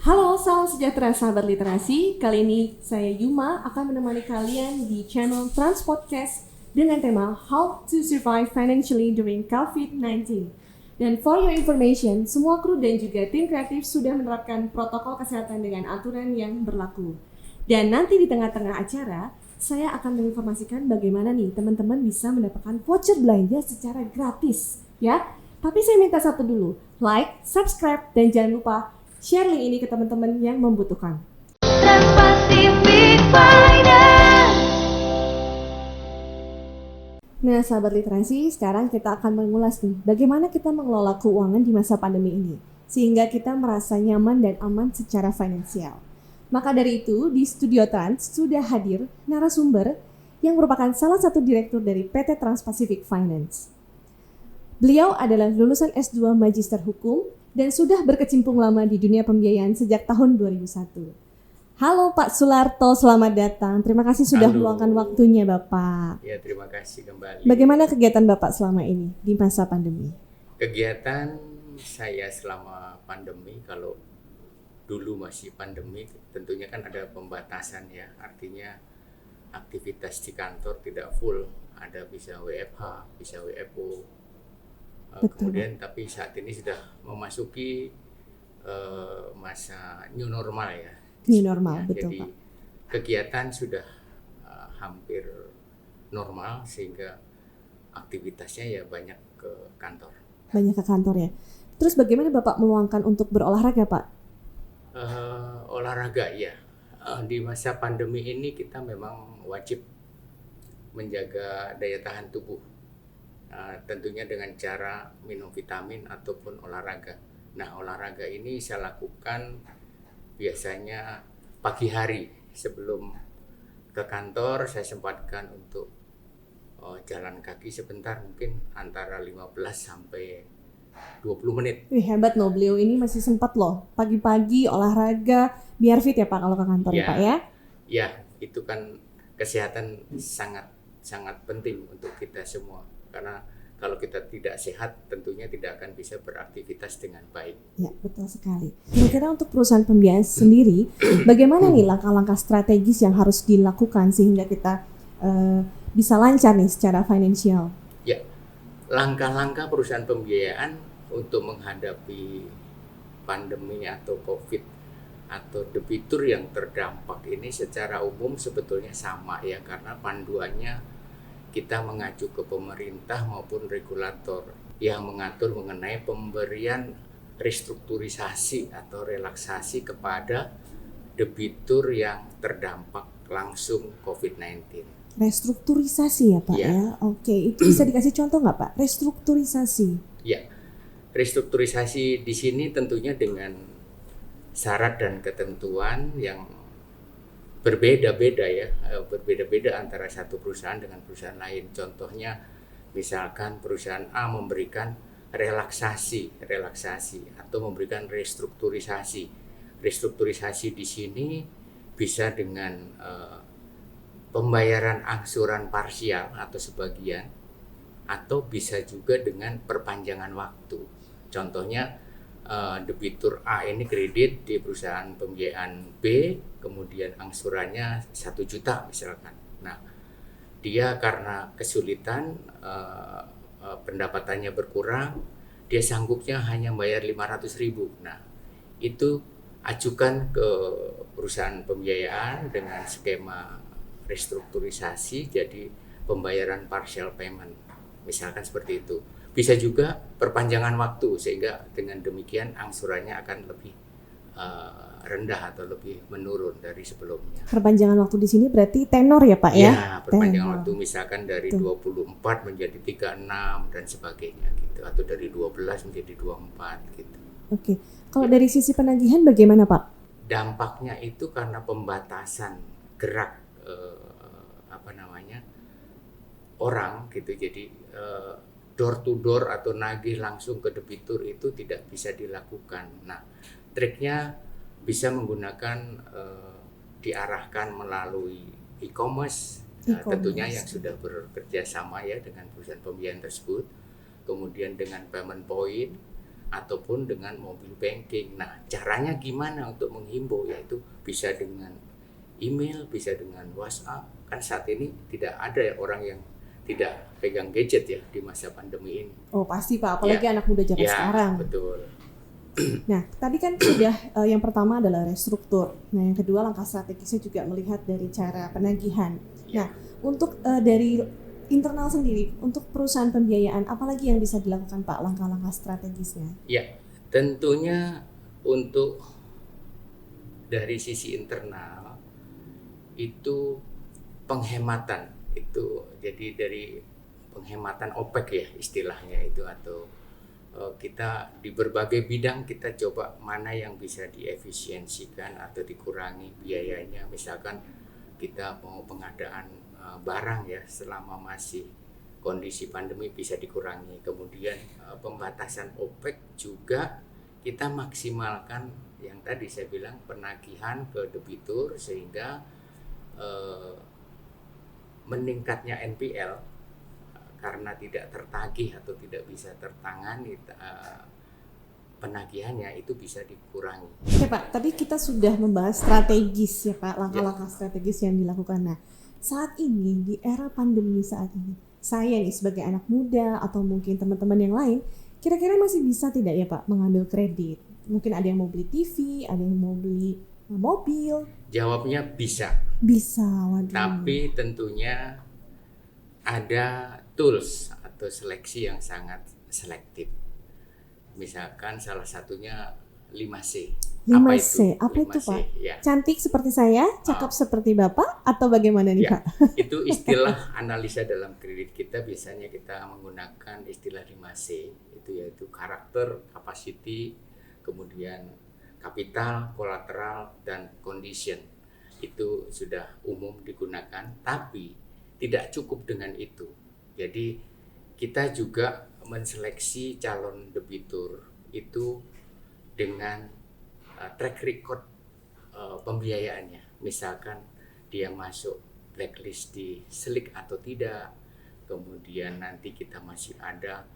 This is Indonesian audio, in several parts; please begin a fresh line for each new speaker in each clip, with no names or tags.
Halo, salam sejahtera sahabat literasi. Kali ini saya Yuma akan menemani kalian di channel Trans Podcast dengan tema How to Survive Financially During COVID-19. Dan for your information, semua kru dan juga tim kreatif sudah menerapkan protokol kesehatan dengan aturan yang berlaku. Dan nanti di tengah-tengah acara, saya akan menginformasikan bagaimana nih teman-teman bisa mendapatkan voucher belanja secara gratis, ya. Tapi saya minta satu dulu, like, subscribe, dan jangan lupa share link ini ke teman-teman yang membutuhkan. Nah, sahabat literasi, sekarang kita akan mengulas nih bagaimana kita mengelola keuangan di masa pandemi ini sehingga kita merasa nyaman dan aman secara finansial. Maka dari itu, di Studio Trans sudah hadir narasumber yang merupakan salah satu direktur dari PT Trans Pacific Finance. Beliau adalah lulusan S2 Magister Hukum dan sudah berkecimpung lama di dunia pembiayaan sejak tahun 2001. Halo Pak Sularto, selamat datang. Terima kasih sudah meluangkan waktunya Bapak.
Ya, terima kasih kembali.
Bagaimana kegiatan Bapak selama ini di masa pandemi?
Kegiatan saya selama pandemi, kalau dulu masih pandemi, tentunya kan ada pembatasan ya. Artinya aktivitas di kantor tidak full, ada bisa WFH, bisa WFO. Kemudian tapi saat ini sudah memasuki masa new normal ya.
New normal, betul
Jadi
Pak.
kegiatan sudah hampir normal sehingga aktivitasnya ya banyak ke kantor.
Banyak ke kantor ya. Terus bagaimana Bapak meluangkan untuk berolahraga Pak?
Olahraga ya. Di masa pandemi ini kita memang wajib menjaga daya tahan tubuh. Tentunya dengan cara minum vitamin ataupun olahraga. Nah, olahraga ini saya lakukan biasanya pagi hari sebelum ke kantor. Saya sempatkan untuk jalan kaki sebentar, mungkin antara 15 sampai 20 menit.
Wih, hebat loh, beliau ini masih sempat loh pagi-pagi olahraga biar fit ya Pak kalau ke kantor ya Pak ya?
Ya, itu kan kesehatan sangat penting untuk kita semua. Karena kalau kita tidak sehat, tentunya tidak akan bisa beraktivitas dengan baik.
Ya, betul sekali. Kira-kira untuk perusahaan pembiayaan sendiri, bagaimana nih langkah-langkah strategis yang harus dilakukan sehingga kita bisa lancar nih secara finansial?
Ya, langkah-langkah perusahaan pembiayaan untuk menghadapi pandemi atau COVID atau debitur yang terdampak ini secara umum sebetulnya sama ya, karena panduannya kita mengacu ke pemerintah maupun regulator yang mengatur mengenai pemberian restrukturisasi atau relaksasi kepada debitur yang terdampak langsung COVID-19.
Restrukturisasi ya Pak ya? Oke, itu bisa dikasih contoh nggak Pak? Restrukturisasi.
Ya, restrukturisasi di sini tentunya dengan syarat dan ketentuan yang berbeda-beda ya, berbeda-beda antara satu perusahaan dengan perusahaan lain. Contohnya, misalkan perusahaan A memberikan relaksasi atau memberikan restrukturisasi. Restrukturisasi di sini bisa dengan pembayaran angsuran parsial atau sebagian, atau bisa juga dengan perpanjangan waktu. Contohnya, debitur A ini kredit di perusahaan pembiayaan B, kemudian angsurannya 1 juta misalkan. Nah, dia karena kesulitan, pendapatannya berkurang, dia sanggupnya hanya bayar 500.000. Nah, itu ajukan ke perusahaan pembiayaan dengan skema restrukturisasi, jadi pembayaran partial payment, misalkan seperti itu. Bisa juga perpanjangan waktu sehingga dengan demikian angsurannya akan lebih rendah atau lebih menurun dari sebelumnya.
Perpanjangan waktu di sini berarti tenor ya Pak ya?
Ya, perpanjangan waktu misalkan dari 24 menjadi 36 dan sebagainya gitu, atau dari 12 menjadi 24 gitu.
Oke. Kalau dari sisi penagihan bagaimana Pak?
Dampaknya itu karena pembatasan gerak orang gitu, jadi door to door atau nagih langsung ke debitur itu tidak bisa dilakukan. Nah, triknya bisa menggunakan diarahkan melalui e-commerce, tentunya yang sudah bekerja sama ya dengan perusahaan pembiayaan tersebut. Kemudian dengan payment point ataupun dengan mobil banking. Nah, caranya gimana untuk menghimbau? Yaitu bisa dengan email, bisa dengan WhatsApp. Kan saat ini tidak ada ya orang yang tidak pegang gadget ya di masa pandemi ini.
Oh pasti Pak, apalagi anak muda zaman
Ya,
sekarang.
betul.
Nah, tadi kan sudah yang pertama adalah restruktur. Nah, yang kedua langkah strategisnya juga melihat dari cara penagihan. Nah, untuk dari internal sendiri, untuk perusahaan pembiayaan, apalagi yang bisa dilakukan Pak langkah-langkah strategisnya?
Ya, tentunya untuk dari sisi internal itu penghematan itu, jadi dari penghematan OPEX ya istilahnya itu, atau kita di berbagai bidang kita coba mana yang bisa diefisiensikan atau dikurangi biayanya. Misalkan kita mau pengadaan barang ya selama masih kondisi pandemi bisa dikurangi. Kemudian pembatasan OPEX juga kita maksimalkan yang tadi saya bilang penagihan ke debitur sehingga meningkatnya NPL karena tidak tertagih atau tidak bisa tertangani penagihannya itu bisa dikurangi.
Oke Pak, tadi kita sudah membahas strategis ya Pak, langkah-langkah strategis yang dilakukan. Nah, saat ini di era pandemi saat ini, saya nih sebagai anak muda atau mungkin teman-teman yang lain, kira-kira masih bisa tidak ya Pak mengambil kredit? Mungkin ada yang mau beli TV, ada yang mau beli mobil.
Jawabnya bisa.
Bisa, waduh.
Tapi tentunya ada tools atau seleksi yang sangat selektif. Misalkan salah satunya 5C.
5C, apa itu
5C,
Pak?
ya.
Cantik seperti saya, cakep seperti Bapak, atau bagaimana nih
Ya,
Pak?
itu istilah analisa dalam kredit kita, biasanya kita menggunakan istilah 5C, itu yaitu karakter, capacity, kemudian kapital, kolateral, dan condition. Itu sudah umum digunakan, tapi tidak cukup dengan itu. Jadi kita juga menseleksi calon debitur itu dengan track record pembiayaannya. Misalkan dia masuk blacklist di SLIK atau tidak, kemudian nanti kita masih ada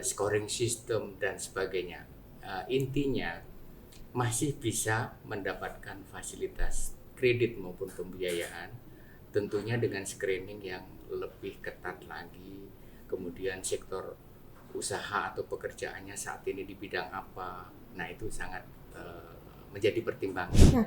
scoring system dan sebagainya. Intinya masih bisa mendapatkan fasilitas kredit maupun pembiayaan, tentunya dengan screening yang lebih ketat lagi. Kemudian sektor usaha atau pekerjaannya saat ini di bidang apa, nah itu sangat menjadi pertimbangan.
Nah,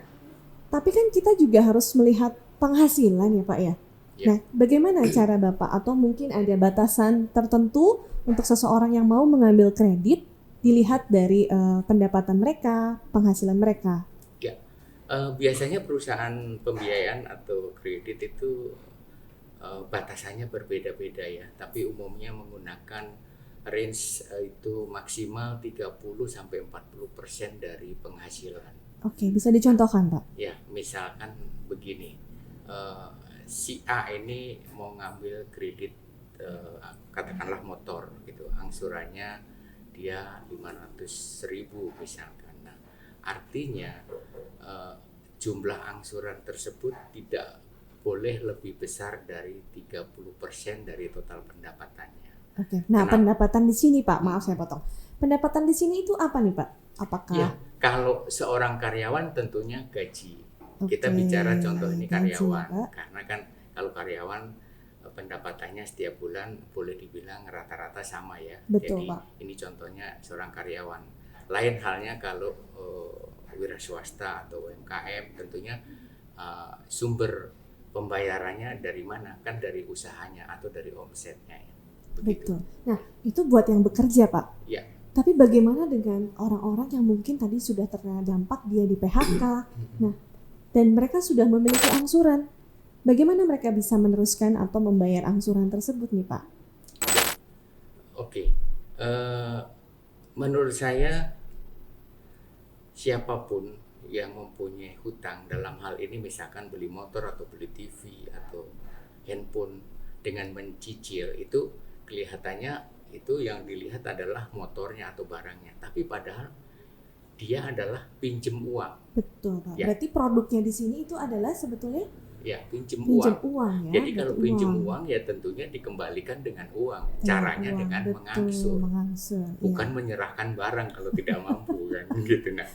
tapi kan kita juga harus melihat penghasilan ya Pak ya.
Ya.
Nah, bagaimana cara Bapak atau mungkin ada batasan tertentu untuk seseorang yang mau mengambil kredit dilihat dari pendapatan mereka, penghasilan mereka?
Ya, biasanya perusahaan pembiayaan atau kredit itu batasannya berbeda-beda ya, tapi umumnya menggunakan range itu maksimal 30-40% dari penghasilan.
Oke, bisa dicontohkan Pak?
Ya, misalkan begini, si A ini mau ngambil kredit katakanlah motor gitu, angsurannya dia 500.000 misalkan. Nah, artinya jumlah angsuran tersebut tidak boleh lebih besar dari 30% dari total pendapatannya.
Oke. Nah,
Kenapa?
pendapatan di sini Pak, maaf saya potong. Pendapatan di sini itu apa nih Pak? Apakah
Ya, kalau seorang karyawan tentunya gaji. Kita
Oke,
bicara contoh ini
gaji,
karyawan,
Pak.
karena kan kalau karyawan pendapatannya setiap bulan boleh dibilang rata-rata sama ya.
Betul,
Jadi
Pak.
ini contohnya seorang karyawan. Lain halnya kalau wira swasta atau UMKM, tentunya sumber pembayarannya dari mana? Kan dari usahanya atau dari omsetnya ya. Begitu.
Betul. Nah, itu buat yang bekerja Pak.
Ya.
Tapi bagaimana dengan orang-orang yang mungkin tadi sudah terkena dampak, dia di PHK, nah, dan mereka sudah memiliki angsuran. Bagaimana mereka bisa meneruskan atau membayar angsuran tersebut nih Pak?
Oke. Menurut saya siapapun yang mempunyai hutang dalam hal ini, misalkan beli motor atau beli TV atau handphone dengan mencicil, itu kelihatannya itu yang dilihat adalah motornya atau barangnya, tapi padahal dia adalah pinjem uang.
Betul Pak.
Ya.
Berarti produknya di sini itu adalah sebetulnya
Ya, pinjem
Pinjam
uang.
uang ya.
Jadi kalau
berarti
pinjem uang ya tentunya dikembalikan dengan uang. Caranya
uang,
dengan
betul,
mengangsur,
mengangsur.
bukan
Ya.
menyerahkan barang kalau tidak mampu kan gitu. Nah,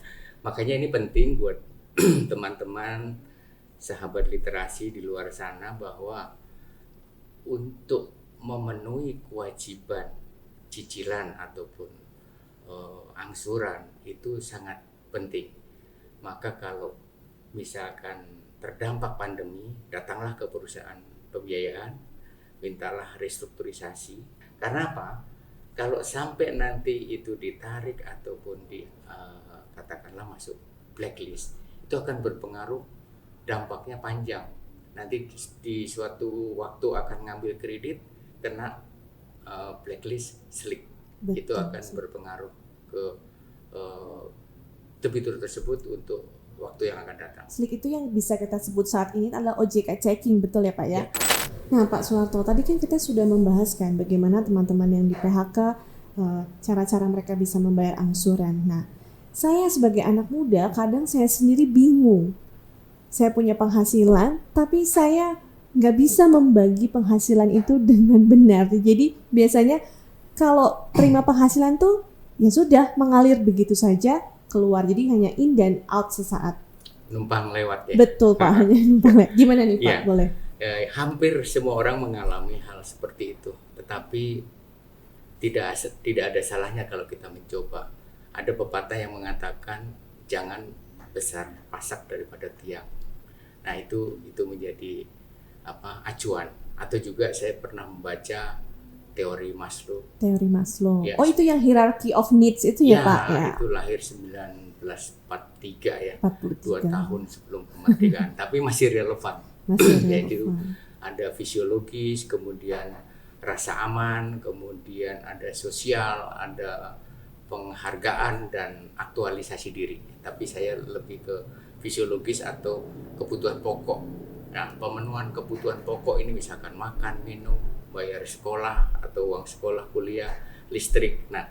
makanya ini penting buat teman-teman sahabat literasi di luar sana bahwa untuk memenuhi kewajiban cicilan ataupun angsuran itu sangat penting. Maka kalau misalkan terdampak pandemi, datanglah ke perusahaan pembiayaan, mintalah restrukturisasi. Karena apa? Kalau sampai nanti itu ditarik ataupun katakanlah masuk blacklist, itu akan berpengaruh, dampaknya panjang. Nanti di suatu waktu akan ngambil kredit, kena blacklist slick. Itu
Betul.
akan berpengaruh ke debitur tersebut untuk waktu yang akan datang.
Slick itu yang bisa kita sebut saat ini adalah OJK checking, betul ya Pak ya?
Ya.
Nah Pak Suharto, tadi kan kita sudah membahas kan bagaimana teman-teman yang di PHK cara-cara mereka bisa membayar angsuran. Nah, saya sebagai anak muda kadang saya sendiri bingung. Saya punya penghasilan, tapi saya nggak bisa membagi penghasilan itu dengan benar. Jadi biasanya kalau terima penghasilan tuh ya sudah mengalir begitu saja keluar. Jadi hanya in dan out sesaat.
Numpang lewat ya.
Betul Pak, hanya numpang lewat. Gimana nih Pak?
Ya.
Boleh?
Hampir semua orang mengalami hal seperti itu. Tetapi tidak ada salahnya kalau kita mencoba. Ada pepatah yang mengatakan jangan besar pasak daripada tiang. Nah itu menjadi acuan. Atau juga saya pernah membaca teori Maslow.
Teori Maslow.
Ya.
Oh itu yang hierarchy of needs itu ya Pak? Ya.
Itu lahir 1943 ya.
43.
2 tahun sebelum kemerdekaan. Tapi masih relevan.
Masih
Yaitu
relevan.
ada fisiologis, kemudian rasa aman, kemudian ada sosial, ada penghargaan dan aktualisasi diri. Tapi saya lebih ke fisiologis atau kebutuhan pokok. Nah, pemenuhan kebutuhan pokok ini misalkan makan, minum, bayar sekolah atau uang sekolah, kuliah, listrik. Nah,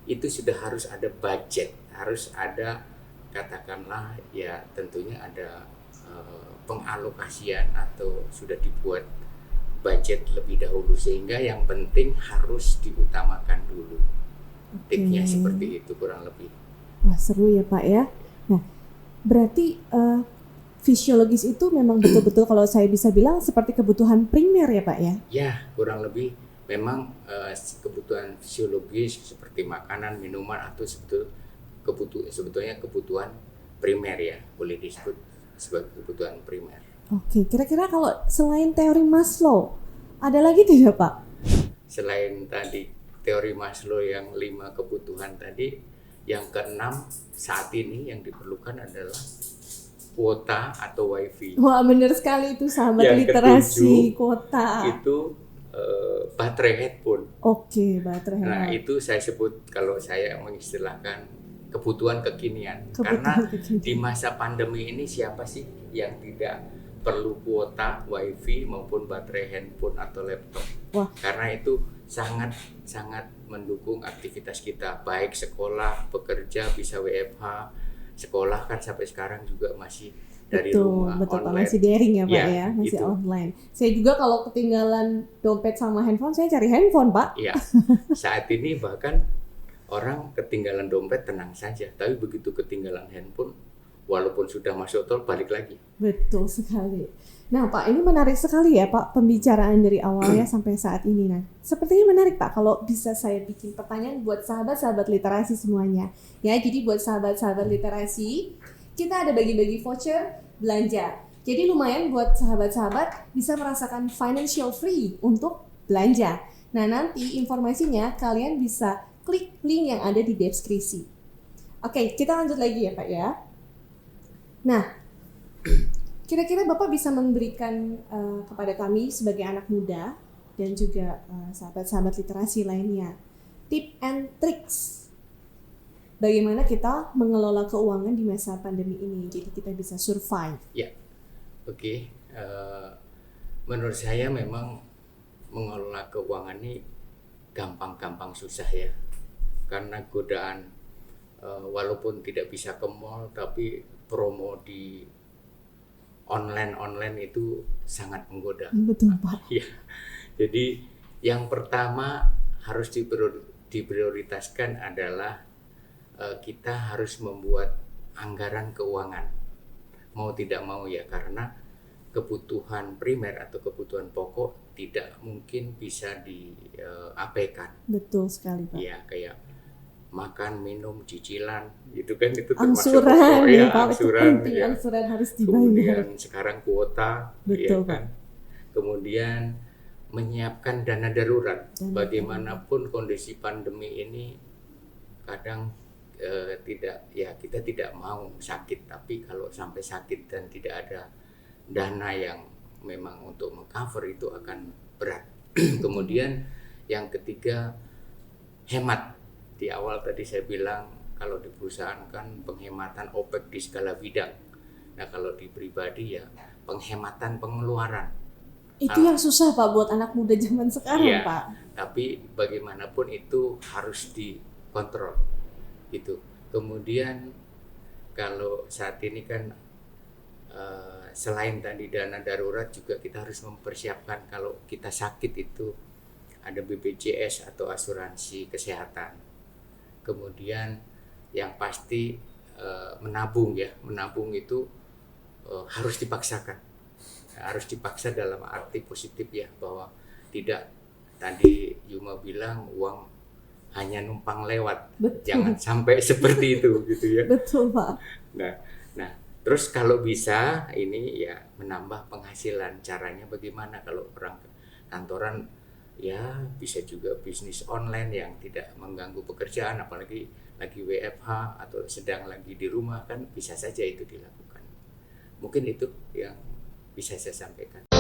itu sudah harus ada budget, harus ada katakanlah ya tentunya ada pengalokasian atau sudah dibuat budget lebih dahulu sehingga yang penting harus diutamakan dulu. Tipsnya seperti itu kurang lebih.
Wah seru ya Pak ya. Nah berarti fisiologis itu memang betul-betul kalau saya bisa bilang seperti kebutuhan primer ya Pak ya?
Ya kurang lebih memang kebutuhan fisiologis seperti makanan, minuman atau sebetulnya kebutuhan primer ya, boleh disebut sebagai kebutuhan primer.
Oke, kira-kira kalau selain teori Maslow, ada lagi tidak Pak?
Selain tadi teori Maslow yang 5 kebutuhan tadi, yang keenam saat ini yang diperlukan adalah kuota atau wifi.
Wah benar sekali itu sahabat
Yang
literasi,
ketujuh,
kuota.
Itu baterai headphone.
Oke, baterai headphone.
Nah itu saya sebut kalau saya mengistilahkan kebutuhan kekinian. Karena di masa pandemi ini siapa sih yang tidak perlu kuota, wifi maupun baterai handphone atau laptop?
Wah.
Karena itu sangat mendukung aktivitas kita, baik sekolah, bekerja, bisa WFH. Sekolah kan sampai sekarang juga masih dari rumah,
betul,
online.
Masih daring ya Pak
ya,
masih
itu.
online. Saya juga kalau ketinggalan dompet sama handphone, saya cari handphone Pak.
Iya, saat ini bahkan orang ketinggalan dompet tenang saja, tapi begitu ketinggalan handphone, walaupun sudah masuk tol balik lagi.
Betul sekali. Nah Pak, ini menarik sekali ya Pak pembicaraan dari awalnya sampai saat ini. Nah, sepertinya menarik Pak kalau bisa saya bikin pertanyaan buat sahabat-sahabat literasi semuanya. Ya, jadi buat sahabat-sahabat literasi, kita ada bagi-bagi voucher belanja. Jadi lumayan buat sahabat-sahabat bisa merasakan financial free untuk belanja. Nah, nanti informasinya kalian bisa klik link yang ada di deskripsi. Oke, kita lanjut lagi ya Pak ya. Nah, kira-kira Bapak bisa memberikan kepada kami sebagai anak muda dan juga sahabat-sahabat literasi lainnya tip and tricks bagaimana kita mengelola keuangan di masa pandemi ini jadi kita bisa survive.
Ya, oke. Menurut saya memang mengelola keuangan ini gampang-gampang susah ya, karena godaan walaupun tidak bisa ke mall tapi promo di online itu sangat menggoda.
Betul, Pak.
Ya, jadi yang pertama harus diprioritaskan adalah kita harus membuat anggaran keuangan. Mau tidak mau ya, karena kebutuhan primer atau kebutuhan pokok tidak mungkin bisa diabaikan.
Betul sekali, Pak.
Ya, kayak makan, minum, cicilan, gitu kan, itu termasuk
Angsuran,
pokok, ya,
Pak,
angsuran,
penting,
ya.
angsuran harus dibayar.
Kemudian sekarang kuota,
Betul,
ya kan. Kemudian menyiapkan dana darurat. Bagaimanapun kondisi pandemi ini kadang kita tidak mau sakit, tapi kalau sampai sakit dan tidak ada dana yang memang untuk mengcover itu akan berat. Kemudian yang ketiga, hemat. Di awal tadi saya bilang kalau di perusahaan kan penghematan OPEX di segala bidang. Nah, kalau di pribadi ya penghematan pengeluaran.
Itu yang susah, Pak, buat anak muda zaman sekarang,
Iya,
Pak.
tapi bagaimanapun itu harus dikontrol gitu. Kemudian kalau saat ini kan selain tadi dana darurat juga kita harus mempersiapkan kalau kita sakit itu ada BPJS atau asuransi kesehatan. Kemudian yang pasti menabung ya, menabung itu harus dipaksakan, harus dipaksa dalam arti positif ya, bahwa tidak tadi Yuma bilang uang hanya numpang lewat.
Betul.
Jangan sampai seperti itu gitu ya.
Betul, Pak.
Nah, terus kalau bisa ini ya menambah penghasilan. Caranya bagaimana? Kalau orang kantoran ya bisa juga bisnis online yang tidak mengganggu pekerjaan, apalagi lagi WFH atau sedang lagi di rumah, kan bisa saja itu dilakukan. Mungkin itu yang bisa saya sampaikan.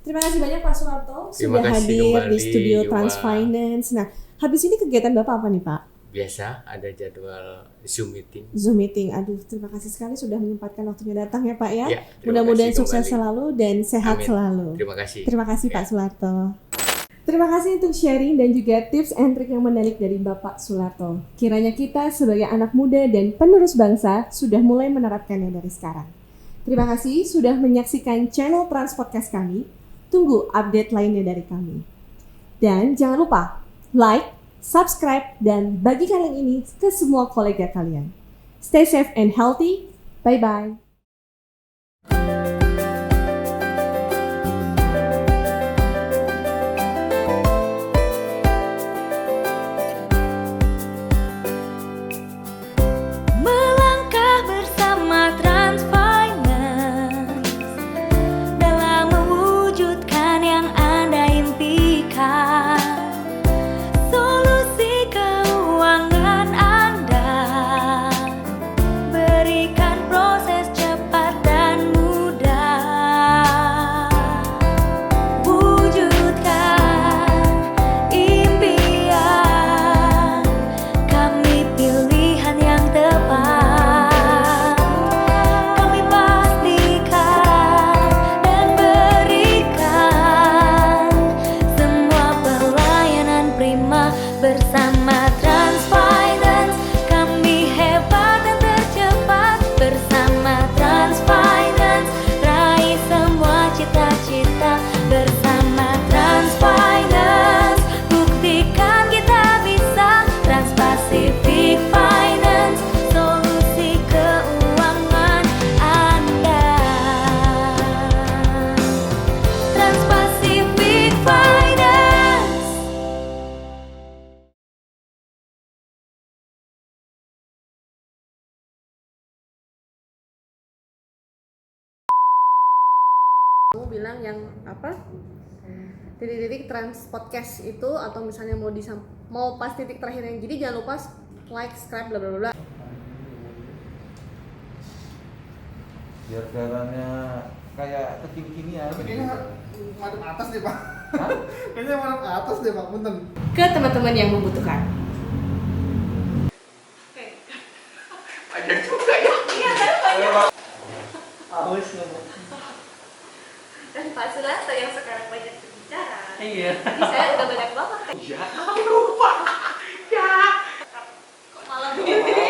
Terima kasih banyak Pak Suharto
Terima
sudah
kasih
hadir
kembali,
di studio
Yuma.
Transfinance. Nah, habis ini kegiatan Bapak apa nih, Pak?
Biasa ada jadwal Zoom meeting.
Zoom meeting. Aduh, terima kasih sekali sudah menyempatkan waktunya datang ya, Pak ya.
Ya, terima
Mudah-mudahan
kasih
sukses
kembali.
selalu dan sehat
Amin.
selalu.
Terima kasih.
Terima kasih
Ya.
Pak Suharto. Terima kasih untuk sharing dan juga tips and trik yang menarik dari Bapak Suharto. Kiranya kita sebagai anak muda dan penerus bangsa sudah mulai menerapkannya dari sekarang. Terima kasih sudah menyaksikan channel Trans Podcast kami. Tunggu update lainnya dari kami. Dan jangan lupa like, subscribe, dan bagikan link ini ke semua kolega kalian. Stay safe and healthy. Bye-bye.
Melangkah bersama Transfinance dalam mewujudkan yang Anda impikan. Solusi keuangan Anda, berikan proses cepat dan mudah. Wujudkan impian, kami pilihan yang tepat. Kami pastikan dan berikan semua pelayanan prima bersama Transfinance. Kami hebat dan tercepat bersama Transfinance. Raih semua cita-cita bersama Transfinance. Buktikan kita bisa. Trans-Pacific Finance, solusi keuangan Anda. Trans-Pacific Finance.
Kamu bilang yang apa? Titik-titik Trans Podcast itu, atau misalnya mau pas titik terakhir yang jadi jangan lupa like, subscribe, bla bla bla.
Biar jalannya kayak kekini-kinian.
Tapi kayaknya ngadep atas deh Pak.
Hah?
Kayaknya ngadep atas deh Pak, punten.
Ke teman-teman yang membutuhkan.
Ada juga ya.
Awas ngomong.
Dan Pak Suharto yang sekarang banyak berbicara.
Iya.
Jadi saya udah banyak banget.
Ya, lupa. Ya.
Malam Maaf ini.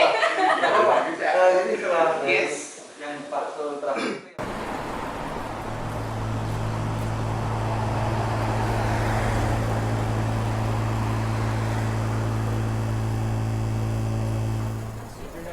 Jadi setelah
Yes.
yang Pak Sul terakhir ini